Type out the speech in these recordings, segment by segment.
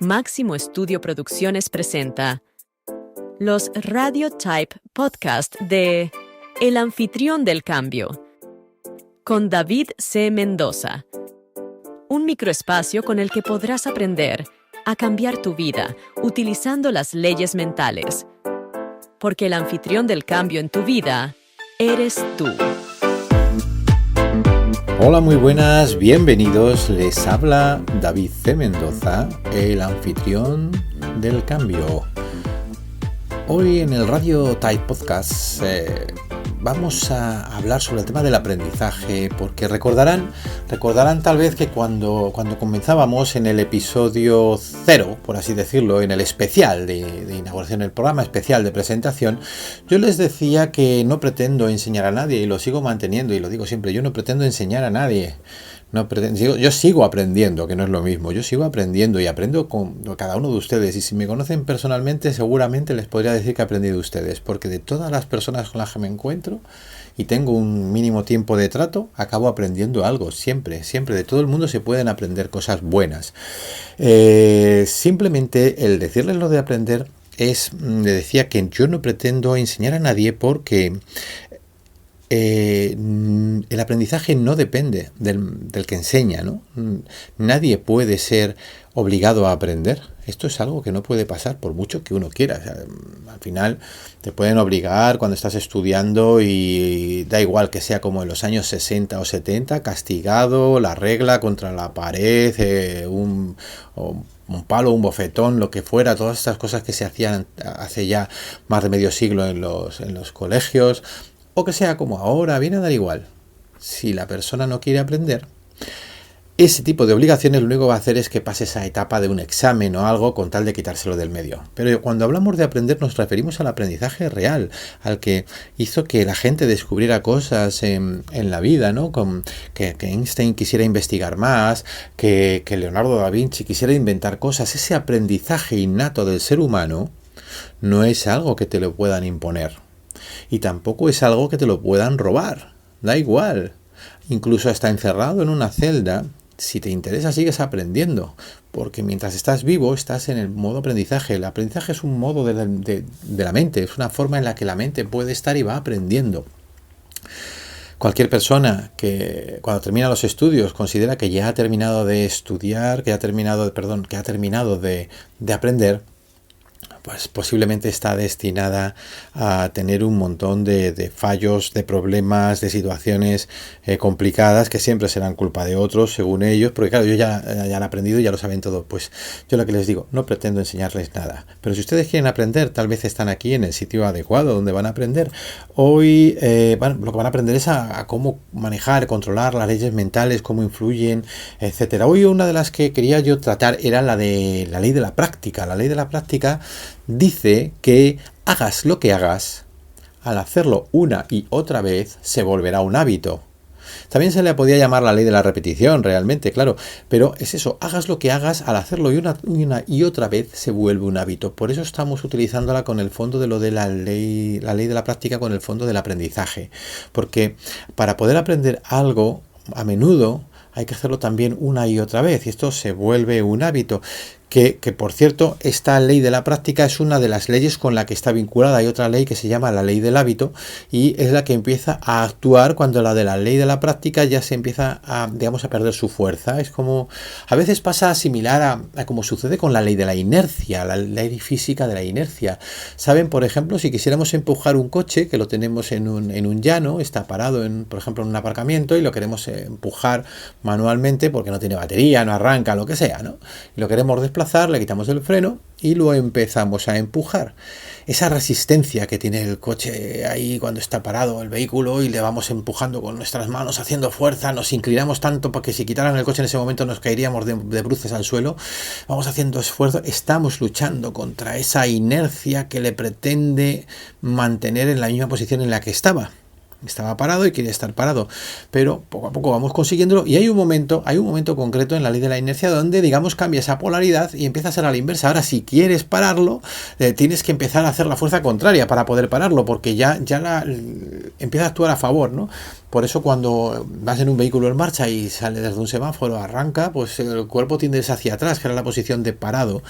Máximo Estudio Producciones presenta los Radio Type Podcast de El Anfitrión del Cambio, con David C. Mendoza. Un microespacio con el que podrás aprender a cambiar tu vida utilizando las leyes mentales. Porque el anfitrión del cambio en tu vida eres tú. Hola, muy buenas, bienvenidos. Les habla David C. Mendoza, el anfitrión del cambio. Hoy en el Radio Type Podcast vamos a hablar sobre el tema del aprendizaje, porque recordarán tal vez que cuando comenzábamos en el episodio 0, por así decirlo, en el especial de inauguración, el programa especial de presentación, yo les decía que no pretendo enseñar a nadie, y lo sigo manteniendo y lo digo siempre, yo no pretendo enseñar a nadie. Yo sigo aprendiendo, que no es lo mismo. Yo sigo aprendiendo y aprendo con cada uno de ustedes. Y si me conocen personalmente, seguramente les podría decir que he aprendido de ustedes. Porque de todas las personas con las que me encuentro y tengo un mínimo tiempo de trato, acabo aprendiendo algo. Siempre. De todo el mundo se pueden aprender cosas buenas. Simplemente el decirles lo de aprender le decía que yo no pretendo enseñar a nadie porque el aprendizaje no depende del que enseña, ¿no? Nadie puede ser obligado a aprender. Esto es algo que no puede pasar por mucho que uno quiera. O sea, al final te pueden obligar cuando estás estudiando y da igual que sea como en los años 60 o 70, castigado, la regla contra la pared, un palo, un bofetón, lo que fuera, todas estas cosas que se hacían hace ya más de medio siglo en los colegios. O que sea como ahora, viene a dar igual. Si la persona no quiere aprender, ese tipo de obligaciones lo único que va a hacer es que pase esa etapa de un examen o algo con tal de quitárselo del medio. Pero cuando hablamos de aprender nos referimos al aprendizaje real, al que hizo que la gente descubriera cosas en la vida, ¿no? Que Einstein quisiera investigar más, que Leonardo da Vinci quisiera inventar cosas. Ese aprendizaje innato del ser humano no es algo que te lo puedan imponer. Y tampoco es algo que te lo puedan robar. Da igual. Incluso hasta encerrado en una celda, si te interesa sigues aprendiendo. Porque mientras estás vivo estás en el modo aprendizaje. El aprendizaje es un modo de la mente. Es una forma en la que la mente puede estar y va aprendiendo. Cualquier persona que cuando termina los estudios considera que ya ha terminado de estudiar, que ha terminado de aprender, pues posiblemente está destinada a tener un montón de fallos, de problemas, de situaciones complicadas que siempre serán culpa de otros, según ellos, porque claro, ellos ya han aprendido y ya lo saben todo. Pues yo lo que les digo, no pretendo enseñarles nada, pero si ustedes quieren aprender, tal vez están aquí en el sitio adecuado donde van a aprender. Hoy lo que van a aprender es a cómo manejar, controlar las leyes mentales, cómo influyen, etcétera. Hoy una de las que quería yo tratar era la de la ley de la práctica. La ley de la práctica dice que hagas lo que hagas, al hacerlo una y otra vez se volverá un hábito. También se le podía llamar la ley de la repetición, realmente, claro, pero es eso, hagas lo que hagas, al hacerlo una y otra vez se vuelve un hábito. Por eso estamos utilizándola con el fondo de lo de la ley de la práctica, con el fondo del aprendizaje. Porque para poder aprender algo a menudo hay que hacerlo también una y otra vez, y esto se vuelve un hábito. Que por cierto, esta ley de la práctica es una de las leyes con la que está vinculada. Hay otra ley que se llama la ley del hábito y es la que empieza a actuar cuando la de la ley de la práctica ya se empieza a perder su fuerza. Es como, a veces pasa similar a como sucede con la ley de la inercia, la ley física de la inercia. Saben, por ejemplo, si quisiéramos empujar un coche, que lo tenemos en un llano, está parado, por ejemplo, en un aparcamiento y lo queremos empujar manualmente porque no tiene batería, no arranca, lo que sea, ¿no? Y lo queremos desplazar, le quitamos el freno y lo empezamos a empujar. Esa resistencia que tiene el coche ahí cuando está parado el vehículo y le vamos empujando con nuestras manos haciendo fuerza, nos inclinamos tanto porque si quitaran el coche en ese momento nos caeríamos de bruces al suelo, vamos haciendo esfuerzo, estamos luchando contra esa inercia que le pretende mantener en la misma posición en la que estaba. Estaba parado y quería estar parado, pero poco a poco vamos consiguiéndolo y hay un momento concreto en la ley de la inercia donde, digamos, cambia esa polaridad y empieza a ser a la inversa. Ahora, si quieres pararlo, tienes que empezar a hacer la fuerza contraria para poder pararlo, porque ya empieza a actuar a favor, ¿no? Por eso cuando vas en un vehículo en marcha y sale desde un semáforo, arranca, pues el cuerpo tiende hacia atrás, que era la posición de parado.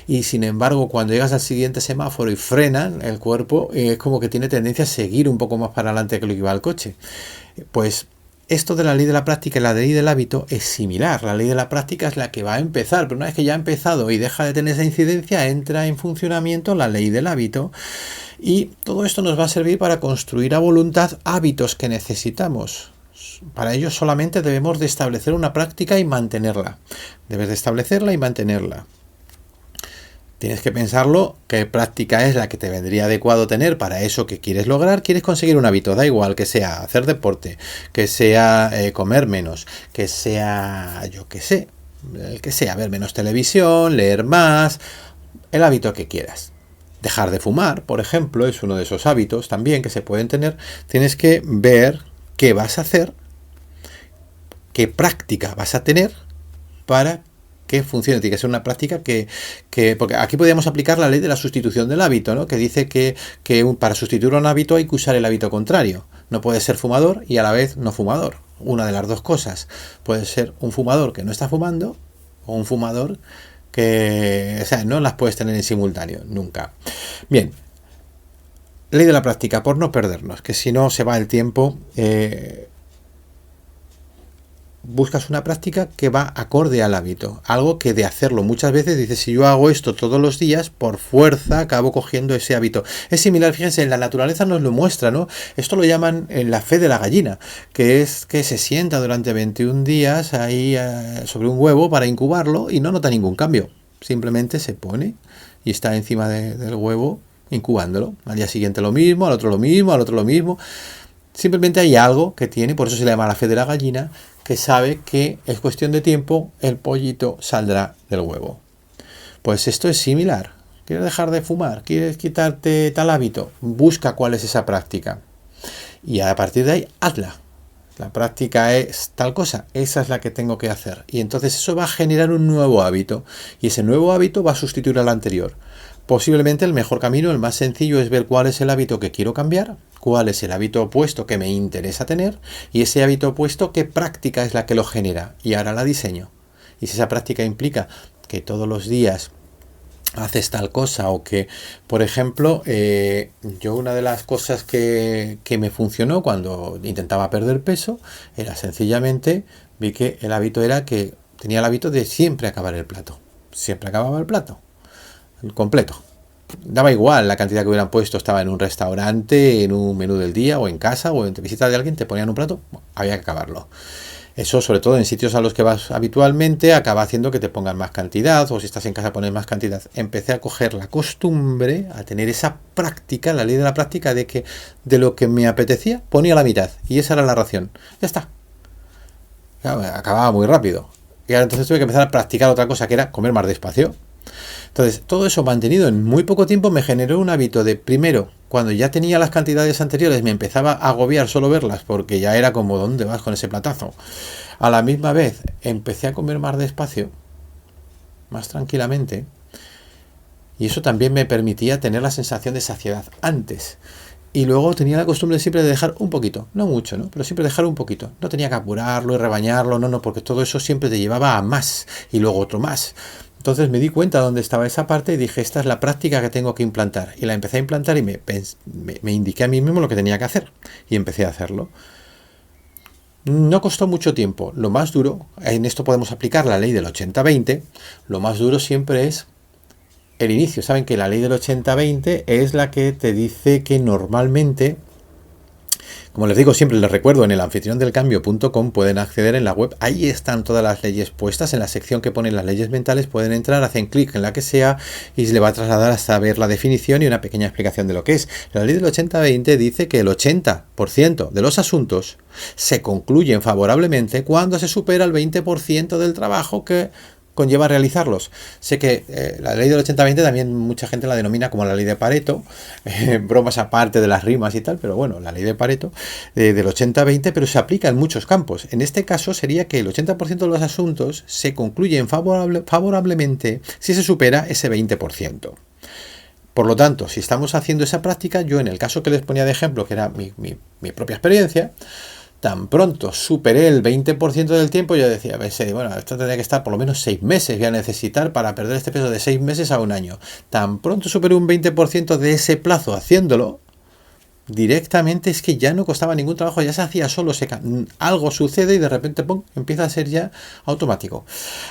Y sin embargo, cuando llegas al siguiente semáforo y frenan, el cuerpo es como que tiene tendencia a seguir un poco más para adelante que lo que iba al coche. Pues esto de la ley de la práctica y la ley del hábito es similar. La ley de la práctica es la que va a empezar, pero una vez que ya ha empezado y deja de tener esa incidencia, entra en funcionamiento la ley del hábito. Y todo esto nos va a servir para construir a voluntad hábitos que necesitamos. Para ello solamente debemos de establecer una práctica y mantenerla. Debes de establecerla y mantenerla. Tienes que pensarlo, qué práctica es la que te vendría adecuado tener para eso que quieres lograr. Quieres conseguir un hábito, da igual que sea hacer deporte, que sea comer menos, que sea, yo qué sé, el que sea, ver menos televisión, leer más, el hábito que quieras. Dejar de fumar, por ejemplo, es uno de esos hábitos también que se pueden tener. Tienes que ver qué vas a hacer, qué práctica vas a tener para que funcione. Tiene que ser una práctica que porque aquí podríamos aplicar la ley de la sustitución del hábito, ¿no? Que dice que para sustituir un hábito hay que usar el hábito contrario. No puedes ser fumador y a la vez no fumador. Una de las dos cosas. Puedes ser un fumador que no está fumando o un fumador que, o sea, no las puedes tener en simultáneo, nunca. Bien, ley de la práctica, por no perdernos, que si no se va el tiempo. Buscas una práctica que va acorde al hábito, algo que de hacerlo muchas veces dices, si yo hago esto todos los días, por fuerza acabo cogiendo ese hábito. Es similar, fíjense, en la naturaleza nos lo muestra, ¿no? Esto lo llaman la fe de la gallina, que es que se sienta durante 21 días ahí sobre un huevo para incubarlo y no nota ningún cambio. Simplemente se pone y está encima del huevo incubándolo. Al día siguiente lo mismo, al otro lo mismo, al otro lo mismo. Simplemente hay algo que tiene, por eso se le llama la fe de la gallina, que sabe que es cuestión de tiempo, el pollito saldrá del huevo. Pues esto es similar. ¿Quieres dejar de fumar? ¿Quieres quitarte tal hábito? Busca cuál es esa práctica. Y a partir de ahí, hazla. La práctica es tal cosa, esa es la que tengo que hacer. Y entonces eso va a generar un nuevo hábito. Y ese nuevo hábito va a sustituir al anterior. Posiblemente el mejor camino, el más sencillo, es ver cuál es el hábito que quiero cambiar, cuál es el hábito opuesto que me interesa tener y ese hábito opuesto, qué práctica es la que lo genera. Y ahora la diseño. Y si esa práctica implica que todos los días haces tal cosa o que, por ejemplo, yo una de las cosas que me funcionó cuando intentaba perder peso era sencillamente, vi que el hábito era que tenía el hábito de siempre acabar el plato. Siempre acababa el plato. Completo. Daba igual la cantidad que hubieran puesto, estaba en un restaurante, en un menú del día o en casa o en visita de alguien, te ponían un plato, había que acabarlo. Eso, sobre todo en sitios a los que vas habitualmente, acaba haciendo que te pongan más cantidad o si estás en casa pones más cantidad. Empecé a coger la costumbre, a tener esa práctica, la ley de la práctica de que de lo que me apetecía ponía la mitad y esa era la ración. Ya está. Acababa muy rápido. Y ahora entonces tuve que empezar a practicar otra cosa que era comer más despacio. Entonces, todo eso mantenido en muy poco tiempo me generó un hábito de, primero, cuando ya tenía las cantidades anteriores, me empezaba a agobiar solo verlas, porque ya era como, ¿dónde vas con ese platazo? A la misma vez, empecé a comer más despacio, más tranquilamente, y eso también me permitía tener la sensación de saciedad antes. Y luego tenía la costumbre siempre de dejar un poquito, no mucho, ¿no? Pero siempre dejar un poquito. No tenía que apurarlo y rebañarlo, no, porque todo eso siempre te llevaba a más, y luego otro más. Entonces me di cuenta dónde estaba esa parte y dije, esta es la práctica que tengo que implantar. Y la empecé a implantar y me indiqué a mí mismo lo que tenía que hacer. Y empecé a hacerlo. No costó mucho tiempo. Lo más duro, en esto podemos aplicar la ley del 80-20, lo más duro siempre es el inicio. Saben que la ley del 80-20 es la que te dice que normalmente, como les digo siempre, les recuerdo, en el anfitriondelcambio.com pueden acceder en la web, ahí están todas las leyes puestas, en la sección que ponen las leyes mentales pueden entrar, hacen clic en la que sea y se le va a trasladar hasta ver la definición y una pequeña explicación de lo que es. La ley del 80-20 dice que el 80% de los asuntos se concluyen favorablemente cuando se supera el 20% del trabajo que conlleva realizarlos. Sé que la ley del 80-20 también mucha gente la denomina como la ley de Pareto, bromas aparte de las rimas y tal, pero bueno, la ley de Pareto del 80-20, pero se aplica en muchos campos. En este caso sería que el 80% de los asuntos se concluyen favorablemente si se supera ese 20%. Por lo tanto, si estamos haciendo esa práctica, yo en el caso que les ponía de ejemplo, que era mi propia experiencia, Tan pronto superé el 20% del tiempo, yo decía, bueno, esto tendría que estar por lo menos 6 meses, voy a necesitar para perder este peso de 6 meses a un año. Tan pronto superé un 20% de ese plazo haciéndolo, directamente es que ya no costaba ningún trabajo, ya se hacía solo, algo sucede y de repente ¡pum!, empieza a ser ya automático.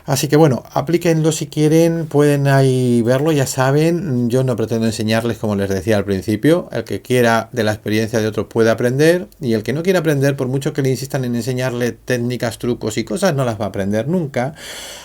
Así que bueno, aplíquenlo si quieren, pueden ahí verlo, ya saben, yo no pretendo enseñarles como les decía al principio, el que quiera de la experiencia de otros puede aprender, y el que no quiera aprender, por mucho que le insistan en enseñarle técnicas, trucos y cosas, no las va a aprender nunca.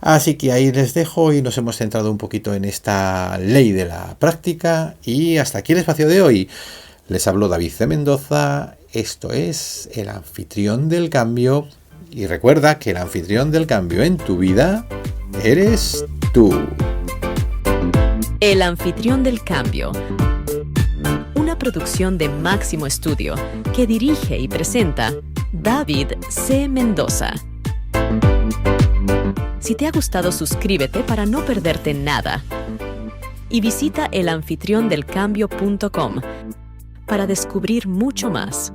Así que ahí les dejo y nos hemos centrado un poquito en esta ley de la práctica, y hasta aquí el espacio de hoy. Les habló David C. Mendoza, esto es El Anfitrión del Cambio, y recuerda que el anfitrión del cambio en tu vida eres tú. El Anfitrión del Cambio, una producción de Máximo Estudio que dirige y presenta David C. Mendoza. Si te ha gustado, suscríbete para no perderte nada y visita elanfitriondelcambio.com para descubrir mucho más.